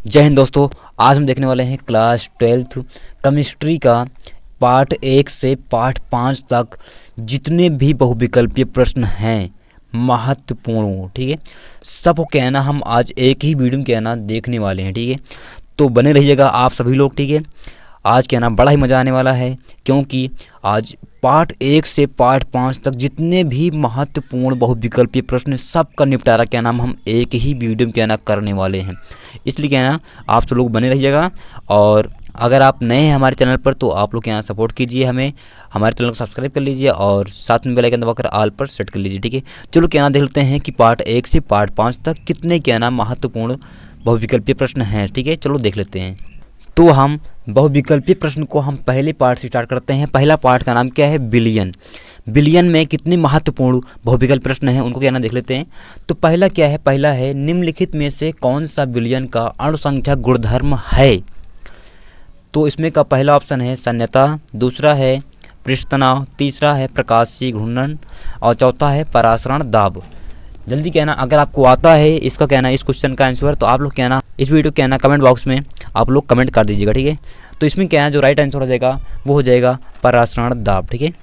जय हिंद दोस्तों। आज हम देखने वाले हैं क्लास 12th केमिस्ट्री का पार्ट 1 से पार्ट 5 तक जितने भी बहुविकल्पीय प्रश्न हैं महत्वपूर्ण। ठीक है, सबको कहना हम आज एक ही वीडियो में कहना देखने वाले हैं। ठीक है, तो बने रहिएगा आप सभी लोग। ठीक है, आज कहना बड़ा ही मज़ा आने वाला है क्योंकि आज पार्ट 1 से पार्ट 5 तक जितने भी महत्वपूर्ण बहुविकल्पीय प्रश्न सबका निपटारा क्या नाम हम एक ही वीडियो में कहना करने वाले हैं। इसलिए कहना आप सब लोग बने रहिएगा। और अगर आप नए हैं हमारे चैनल पर तो आप लोग के यहाँ सपोर्ट कीजिए, हमें हमारे चैनल को सब्सक्राइब कर लीजिए और साथ में बेल आइकन दबाकर ऑल पर सेट कर लीजिए। ठीक है, चलो कहना देख लेते हैं कि पार्ट 1 से पार्ट 5 तक कितने कहना महत्वपूर्ण बहुविकल्पीय प्रश्न हैं। ठीक है, चलो देख लेते हैं। तो हम बहुविकल्पीय प्रश्न को हम पहले पार्ट से स्टार्ट करते हैं। पहला पार्ट का नाम क्या है? बिलियन। बिलियन में कितने महत्वपूर्ण बहुविकल्प प्रश्न हैं उनको कहना देख लेते हैं। तो पहला क्या है? पहला है निम्नलिखित में से कौन सा बिलियन का अणुसंख्या गुणधर्म है? तो इसमें का पहला ऑप्शन है शून्यता, दूसरा है पृष्ठ तनाव, तीसरा है प्रकाशीय घूर्णन और चौथा है परासरण दाब। जल्दी कहना अगर आपको आता है इसका कहना इस क्वेश्चन का आंसर तो आप लोग कहना इस वीडियो कहना कमेंट बॉक्स में आप लोग कमेंट कर दीजिएगा। ठीक है, तो इसमें क्या है जो राइट आंसर हो जाएगा वो हो जाएगा परासरण दाब। ठीक है,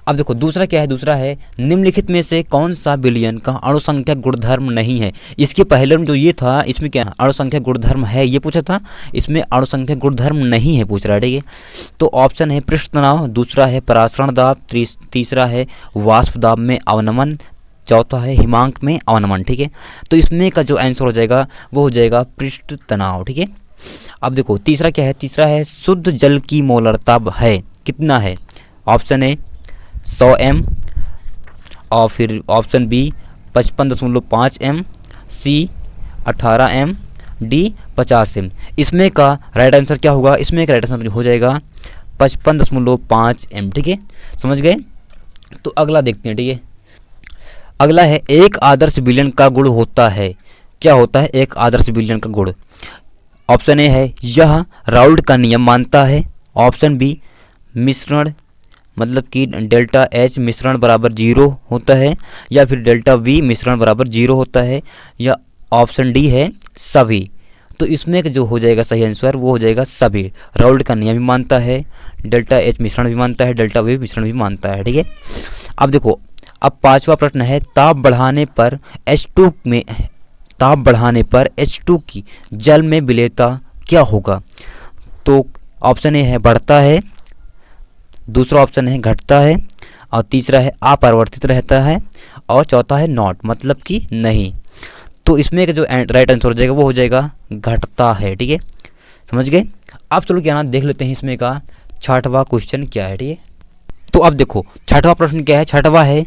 अब देखो दूसरा क्या है? दूसरा है निम्नलिखित में से कौन सा बिलियन का अणुसंख्या गुणधर्म नहीं है? इसके पहले में जो ये था इसमें क्या अणुसंख्या गुणधर्म है ये पूछा था, इसमें अणुसंख्या गुणधर्म नहीं है पूछ रहा है। ठीक है, तो ऑप्शन है पृष्ठ तनाव, दूसरा है परासरण दाब, तीसरा है वाष्प दाब में अवनमन, चौथा है हिमांक में अवनमन। ठीक है, तो इसमें का जो आंसर हो जाएगा वो हो जाएगा पृष्ठ तनाव। ठीक है, अब देखो तीसरा क्या है? तीसरा है शुद्ध जल की मोलरता है कितना है? ऑप्शन ए 100 m और फिर ऑप्शन बी 55.5 m, सी 18 m, डी 50 m। इसमें का राइट आंसर क्या होगा? इसमें का राइट आंसर हो जाएगा 55.5 m। ठीक है, समझ गए? तो अगला देखते हैं। ठीक है, अगला है एक आदर्श बिलियन का गुण होता है। क्या होता है एक आदर्श बिलियन का गुण? ऑप्शन ए है यह राउल्ट का नियम मानता है, ऑप्शन बी मिश्रण मतलब कि डेल्टा H मिश्रण बराबर 0 होता है, या फिर डेल्टा V मिश्रण बराबर 0 होता है, या ऑप्शन डी है सभी। तो इसमें जो हो जाएगा सही आंसर वो हो जाएगा सभी। राउल्ट का नियम भी मानता है, डेल्टा H मिश्रण भी मानता है, डेल्टा V मिश्रण भी मानता है। ठीक है, अब देखो अब पांचवा प्रश्न है ताप बढ़ाने पर H2 की जल में विलेयता क्या होगा? तो ऑप्शन ए है बढ़ता है, दूसरा ऑप्शन है घटता है और तीसरा है अपरिवर्तित रहता है और चौथा है नॉट मतलब कि नहीं। तो इसमें का जो राइट आंसर हो जाएगा वो हो जाएगा घटता है। ठीक है, समझ गए? आप चलो क्या ना देख लेते हैं इसमें का छठवां क्वेश्चन क्या है। ठीक है, तो अब देखो छठवां प्रश्न क्या है? छठवां है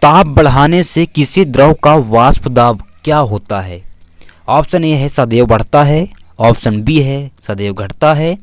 ताप बढ़ाने से किसी द्रव का वाष्प दाब क्या होता है? ऑप्शन ए है सदैव बढ़ता है, ऑप्शन बी है सदैव घटता है,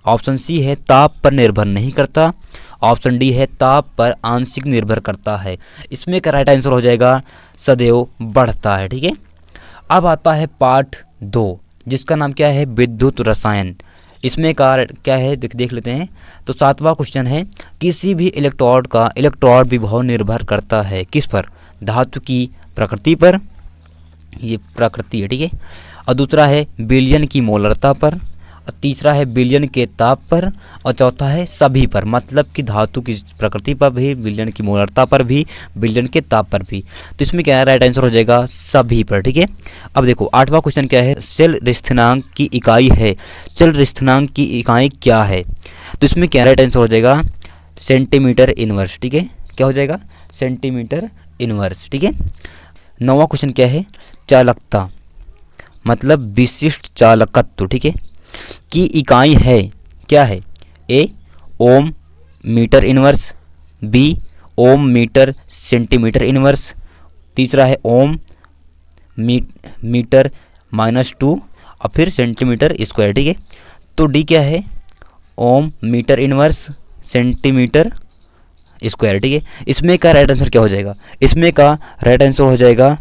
ऑप्शन सी है ताप पर निर्भर नहीं करता, ऑप्शन डी है ताप पर आंशिक निर्भर करता है। इसमें का राइट आंसर हो जाएगा सदैव बढ़ता है। ठीक है, अब आता है पार्ट 2 जिसका नाम क्या है? विद्युत रसायन। इसमें का क्या है देख लेते हैं। तो सातवां क्वेश्चन है किसी भी इलेक्ट्रोड का इलेक्ट्रॉन विभव निर्भर करता है किस पर? धातु की प्रकृति पर, ये प्रकृति है। ठीक है, और दूसरा है बिलियन की मोलरता पर, और तीसरा है बिलियन के ताप पर, और चौथा है सभी पर मतलब कि धातु की प्रकृति पर भी, बिलियन की मोलरता पर भी, बिलियन के ताप पर भी। तो इसमें क्या है? राइट आंसर हो जाएगा सभी पर। ठीक है, अब देखो आठवां क्वेश्चन क्या है? सेल स्थिरांक की इकाई है। सेल स्थिरांक की इकाई क्या है? तो इसमें क्या राइट आंसर हो जाएगा सेंटीमीटर इनवर्स। ठीक है, क्या हो जाएगा? Centimetre inverse. ठीक है, नौवां क्वेश्चन क्या है? चालकता मतलब विशिष्ट चालकत्व। ठीक है, की इकाई है क्या है? ए ओम मीटर इनवर्स, बी ओम मीटर सेंटीमीटर इनवर्स, तीसरा है ओम मीटर -2 और फिर सेंटीमीटर स्क्वायर। ठीक है, तो डी क्या है? ओम मीटर इनवर्स सेंटीमीटर स्क्वायर। ठीक है, इसमें का राइट आंसर क्या हो जाएगा? इसमें का राइट आंसर हो जाएगा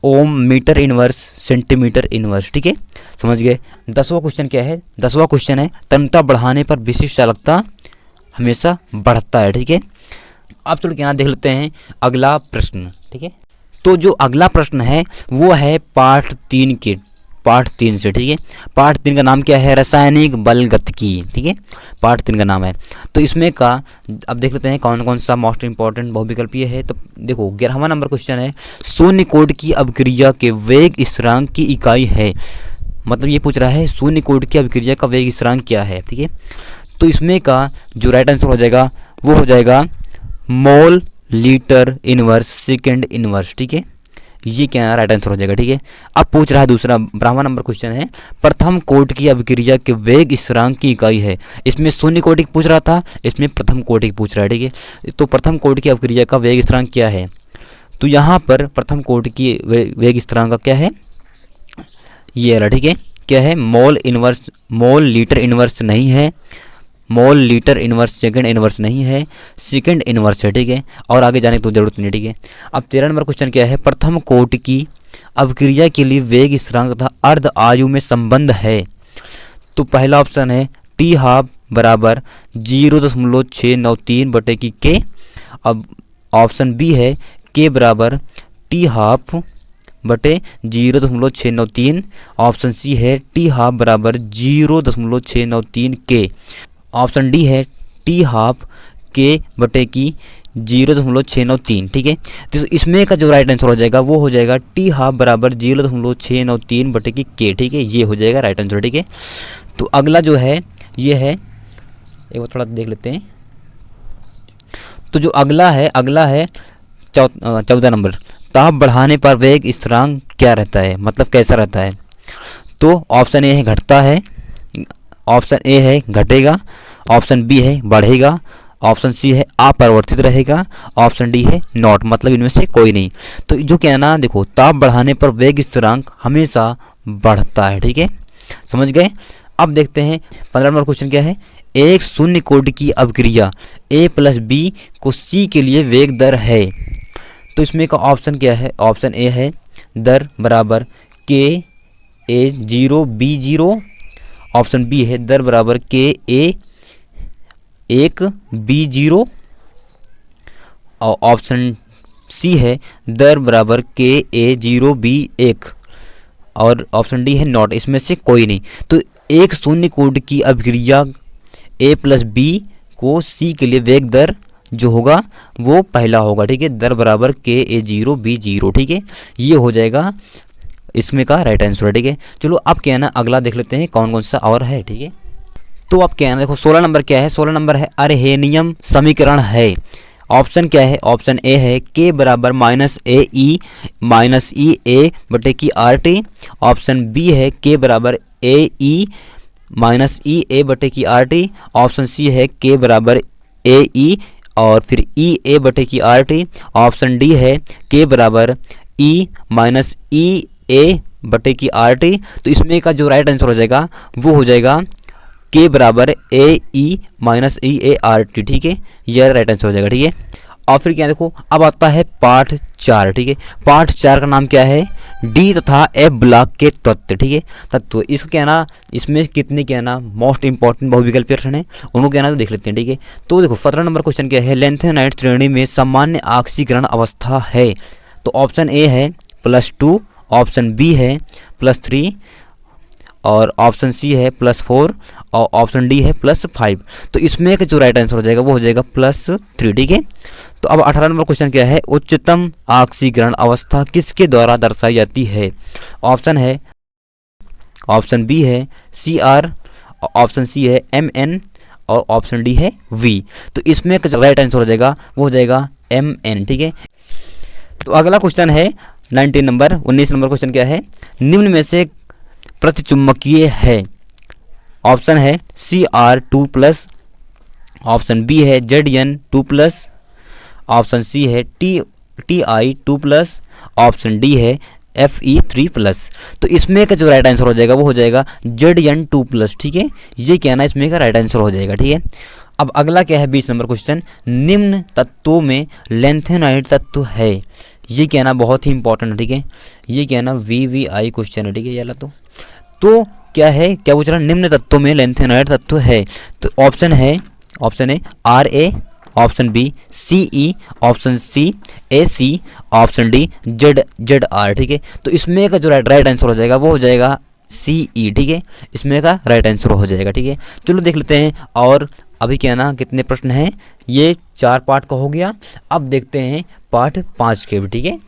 ओम मीटर इनवर्स सेंटीमीटर इनवर्स। ठीक है, समझ गए? 10वां क्वेश्चन क्या है? 10वां क्वेश्चन है तन्यता बढ़ाने पर विशिष्ट चालकता हमेशा बढ़ता है। ठीक है, अब चलो क्या देख लेते हैं अगला प्रश्न। ठीक है, तो जो अगला प्रश्न है वो है पार्ट 3 के पार्ट 3 से, ठीक है। पार्ट 3 का नाम क्या है? रासायनिक बलगतिकी, ठीक है, पार्ट 3 का नाम है। तो इसमें का अब देख लेते हैं कौन कौन सा मोस्ट इंपॉर्टेंट बहुविकल्पीय है। तो देखो 11वां नंबर क्वेश्चन है, शून्य कोटि की अभिक्रिया के वेग स्थिरांक की इकाई है। मतलब ये पूछ रहा है शून्य कोटि की अभिक्रिया का वेग स्थिरांक क्या है, ठीक है। तो इसमें का जो राइट आंसर हो जाएगा वो हो जाएगा mole litre inverse second inverse, ठीक है। ये क्या राइट आंसर हो जाएगा, ठीक है। अब पूछ रहा है दूसरा 12वां नंबर क्वेश्चन है, प्रथम कोटि की अभिक्रिया के वेग स्थिरांक की इकाई है। इसमें शून्य कोटि पूछ रहा था, इसमें प्रथम कोटि पूछ रहा है, ठीक है। तो प्रथम कोटि की अभिक्रिया का वेग स्थिरांक क्या है? तो यहाँ पर प्रथम कोटि की वेग स्थिरांक का क्या है? ये रहा, ठीक है। क्या है? Mole inverse, mole litre inverse नहीं है, mole litre inverse second inverse नहीं है, सेकंड इनवर्स है, ठीक है। और आगे जाने की तो जरूरत नहीं, ठीक है। अब 13 नंबर क्वेश्चन क्या है, प्रथम कोटि की अभिक्रिया के लिए वेग स्थिरांक तथा अर्ध आयु में संबंध है। तो पहला ऑप्शन है टी हाफ बराबर 0.693 बटे की के। अब ऑप्शन बी है के बराबर टी हाफ बटे 0.693। ऑप्शन सी है टी हाफ बराबर 0.693 के। ऑप्शन डी है टी हाफ के बटे की 0.693, ठीक है। तो इसमें का जो राइट आंसर हो जाएगा वो हो जाएगा टी हाफ बराबर 0.693 बटे की के, ठीक है। ये हो जाएगा राइट आंसर, ठीक है। तो अगला जो है ये है, एक बार थोड़ा देख लेते हैं। तो जो अगला है 14 नंबर, ताप बढ़ाने पर वेग स्थिरांक क्या रहता है, मतलब कैसा रहता है? तो ऑप्शन ए है घटता है, ऑप्शन ए है घटेगा, ऑप्शन बी है बढ़ेगा, ऑप्शन सी है अपरिवर्तित रहेगा, ऑप्शन डी है नॉट, मतलब इनमें से कोई नहीं। तो जो क्या है ना, देखो ताप बढ़ाने पर वेग स्थिरांक हमेशा बढ़ता है, ठीक है, समझ गए। अब देखते हैं 15 नंबर क्वेश्चन क्या है, एक शून्य कोटि की अभिक्रिया a प्लस बी को c के लिए वेग दर है। तो इसमें का ऑप्शन क्या है? ऑप्शन ए है दर बराबर के ए 0 बी 0, ऑप्शन बी है दर बराबर के ए 1 बी 0, और ऑप्शन सी है दर बराबर के ए 0 बी 1, और ऑप्शन डी है नॉट, इसमें से कोई नहीं। तो एक शून्य कोटि की अभिक्रिया a प्लस बी को c के लिए वेग दर जो होगा वो पहला होगा, ठीक है, दर बराबर के ए 0 बी 0, ठीक है। ये हो जाएगा इसमें का राइट आंसर, ठीक है। चलो अब क्या है ना, अगला देख लेते हैं कौन कौन सा और है, ठीक है। तो अब क्या है ना, देखो 16 नंबर क्या है, 16 नंबर है अर्हेनियम समीकरण है। ऑप्शन क्या है? ऑप्शन ए है के बराबर माइनस ई ए बटे की आर टी, ऑप्शन बी है के बराबर ए ई माइनस ई ए बटे की आर टी, ऑप्शन सी है के बराबर ए ई और फिर ई ए बटे की आर टी, ऑप्शन डी है के बराबर ई माइनस ई ए बटे की आर टी। तो इसमें का जो राइट आंसर हो जाएगा वो हो जाएगा के बराबर A E minus E A R T, ठीक है, यह राइट आंसर हो जाएगा, ठीक है। और फिर क्या देखो, अब आता है पार्ट 4, ठीक है। पार्ट 4 का नाम क्या है? डी तथा एफ ब्लॉक के तत्व, ठीक है, तत्व। इसको क्या ना, इसमें कितने क्या ना मोस्ट इंपॉर्टेंट बहुविकल्पीय प्रश्न है, उनको क्या ना तो देख लेते हैं, ठीक है। तो देखो 17 नंबर क्वेश्चन क्या है, लैंथेनाइट श्रेणी में सामान्य ऑक्सीकरण अवस्था है। तो ऑप्शन ए है +2, ऑप्शन बी है +3, और ऑप्शन सी है +4, और ऑप्शन डी है +5। तो इसमें का जो राइट आंसर हो जाएगा वो हो जाएगा +3, ठीक है। तो अब 18 नंबर क्वेश्चन क्या है, उच्चतम ऑक्सीकरण अवस्था किसके द्वारा दर्शाई जाती है? ऑप्शन है, ऑप्शन बी है CR, ऑप्शन सी है MN, और ऑप्शन डी है V। तो इसमें का जो राइट आंसर हो जाएगा वो हो जाएगा MN, ठीक है। तो अगला क्वेश्चन है 19 नंबर क्वेश्चन क्या है, निम्न में से प्रतिचुंबकीय है। ऑप्शन है Cr2+, ऑप्शन बी है Zn2+, ऑप्शन सी है Ti2+, ऑप्शन डी है Fe3+। तो इसमें का जो राइट आंसर हो जाएगा वो हो जाएगा Zn2+, ठीक है। ये क्या ना इसमें का राइट आंसर हो जाएगा, ठीक है। अब अगला क्या है 20 नंबर क्वेश्चन, निम्न तत्वों में लैंथेनाइट तत्व है। ये क्या ना बहुत ही इंपॉर्टेंट है, ठीक है। ये क्या ना VVI क्वेश्चन है, ठीक है। ये तो क्या है, क्या पूछ रहा है, निम्न तत्वों में लैंथेनाइट तत्व है। तो ऑप्शन है RA, option B CE, option C AC, option D ZR, ठीक है। तो इसमें का जो राइट आंसर हो जाएगा वो हो जाएगा CE, ठीक है, इसमें का राइट आंसर हो जाएगा। ठीक है, चलो देख लेते हैं। और अभी क्या ना कितने प्रश्न हैं, ये 4 पार्ट का हो गया। अब देखते हैं पार्ट 5 के भी। ठीक है,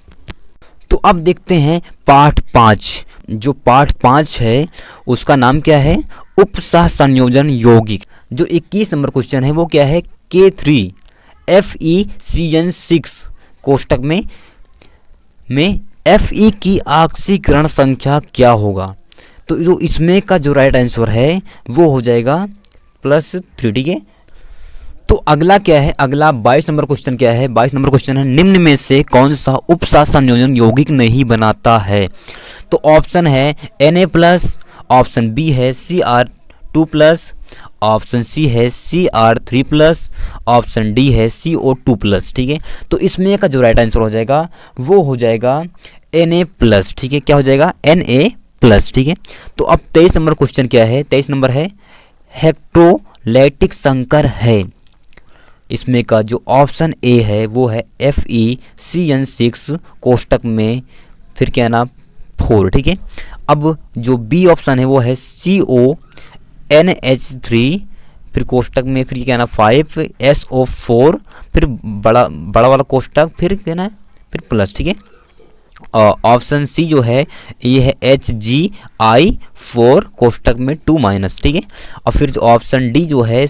तो अब देखते हैं पार्ट 5। जो पार्ट 5 है उसका नाम क्या है, उपसह संयोजन यौगिक। जो 21 नंबर क्वेश्चन है वो क्या है, K3 FeCN6 कोष्टक में Fe की ऑक्सीकरण संख्या क्या होगा। तो जो इसमें का जो राइट आंसर है वो हो जाएगा +3। ठीक है, तो अगला क्या है, अगला 22 नंबर क्वेश्चन क्या है, 22 नंबर क्वेश्चन है निम्न में से कौन सा उपसह संयोजन यौगिक नहीं बनाता है। तो ऑप्शन है Na+, ऑप्शन बी है Cr2+, ऑप्शन सी है Cr3+, ऑप्शन डी है CO2+। ठीक है, तो इसमें का जो राइट आंसर हो जाएगा वो हो जाएगा Na+। ठीक है, क्या हो जाएगा, Na+। ठीक है, तो अब 23 नंबर क्वेश्चन क्या है, 23 नंबर है हेक्टोलैटिक संकर है। इसमें का जो ऑप्शन ए है वो है FeCN6 कोष्टक में फिर क्या ना 4। ठीक है, अब जो बी ऑप्शन है वो है CONH3 फिर कोष्टक में फिर क्या ना 5SO4 फिर बड़ा वाला कोष्टक फिर क्या ना फिर प्लस। ठीक है, ऑप्शन सी जो है ये है HgI4 कोष्टक में 2-। ठीक है, और फिर जो ऑप्शन डी जो है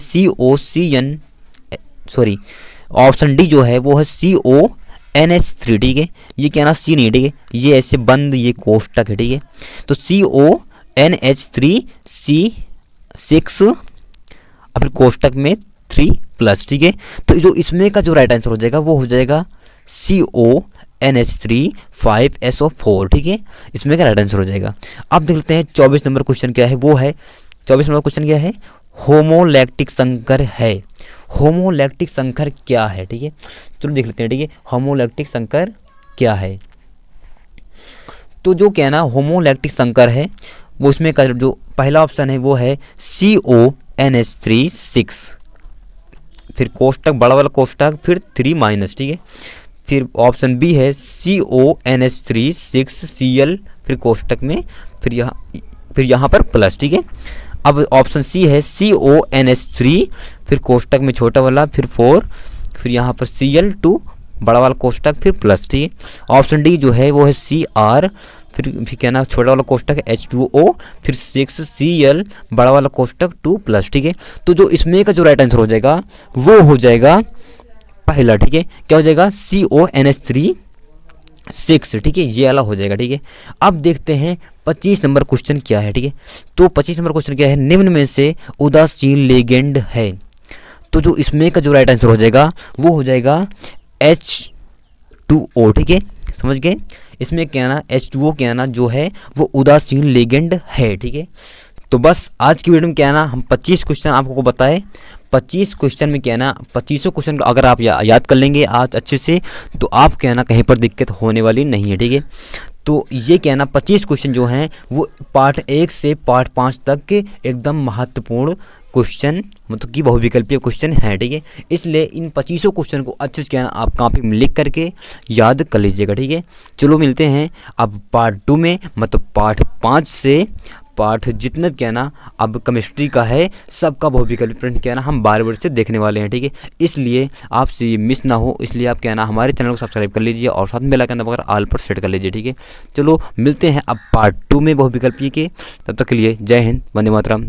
ऑप्शन डी जो है वो है CONH3। ठीक है, ये क्या ना सी नहीं, ठीक है, ये ऐसे बंद ये कोष्टक है। ठीक है, तो CONH3C6 और फिर कोष्टक में 3+। ठीक है, तो जो इसमें का जो राइट आंसर हो जाएगा वो हो जाएगा CONH3 5SO4। ठीक है, इसमें का राइट आंसर हो जाएगा। अब देख लेते हैं 24 नंबर क्वेश्चन क्या है, वो है 24 नंबर क्वेश्चन क्या है, होमोलैक्टिक संकर है। होमोलैक्टिक संकर क्या है। ठीक है, चलो देख लेते हैं। ठीक है, होमोलैक्टिक संकर क्या है, तो जो क्या ना होमोलैक्टिक संकर है वो उसमें का जो पहला ऑप्शन है वो है CONH3 फिर कोष्टक बड़ा वाला कोष्टक फिर 3-। ठीक है, फिर ऑप्शन बी है CONH3 6Cl फिर कोष्टक में फिर यहाँ पर प्लस। ठीक है, अब ऑप्शन सी है CONH3 फिर कोष्टक में छोटा वाला फिर 4 फिर यहाँ पर Cl2 बड़ा वाला कोष्टक फिर प्लस। ठीक है, ऑप्शन डी जो है वो है Cr फिर क्या ना छोटा वाला कोष्टक H2O फिर 6Cl बड़ा वाला कोष्टक 2+। ठीक है, तो जो इसमें का जो राइट आंसर हो जाएगा वो हो जाएगा पहला। ठीक है, क्या हो जाएगा, CONH3 6। ठीक है, ये वाला हो जाएगा। ठीक है, अब देखते हैं 25 नंबर क्वेश्चन क्या है। ठीक है, तो 25 नंबर क्वेश्चन क्या है, निम्न में से उदासीन लिगेंड है। तो जो इसमें का जो राइट आंसर हो जाएगा वो हो जाएगा H2O। ठीक है, समझ गए, इसमें क्या ना H2O क्या ना जो है वो उदासीन लिगेंड है। ठीक है, तो बस आज की वीडियो में क्या है ना हम 25 क्वेश्चन आपको बताए। 25 क्वेश्चन में क्या है ना 25 क्वेश्चन अगर आप याद कर लेंगे आज अच्छे से तो आप क्या है ना कहीं पर दिक्कत होने वाली नहीं है। ठीक है, तो ये क्या है ना 25 क्वेश्चन जो हैं वो पार्ट 1 से पार्ट 5 तक के एकदम महत्वपूर्ण क्वेश्चन मतलब कि बहुविकल्पीय क्वेश्चन हैं। ठीक है, इसलिए इन 25 क्वेश्चन को अच्छे से क्या है ना आप कॉपी में लिख करके याद कर लीजिएगा। ठीक है, चलो मिलते हैं अब पार्ट 2 में, मतलब पार्ट 5 से पार्ट जितना क्या ना अब केमिस्ट्री का है सबका बहुविकल्पीय प्रश्न क्या ना हम बार से देखने वाले हैं। ठीक है, इसलिए आपसे ये मिस ना हो इसलिए आप क्या ना हमारे चैनल को सब्सक्राइब कर लीजिए और साथ में बेल आइकन दबाकर ऑल पर सेट कर लीजिए। ठीक है, चलो मिलते हैं अब पार्ट 2 में बहुविकल्पीय के, तब तक के लिए जय हिंद, वंदे मातरम।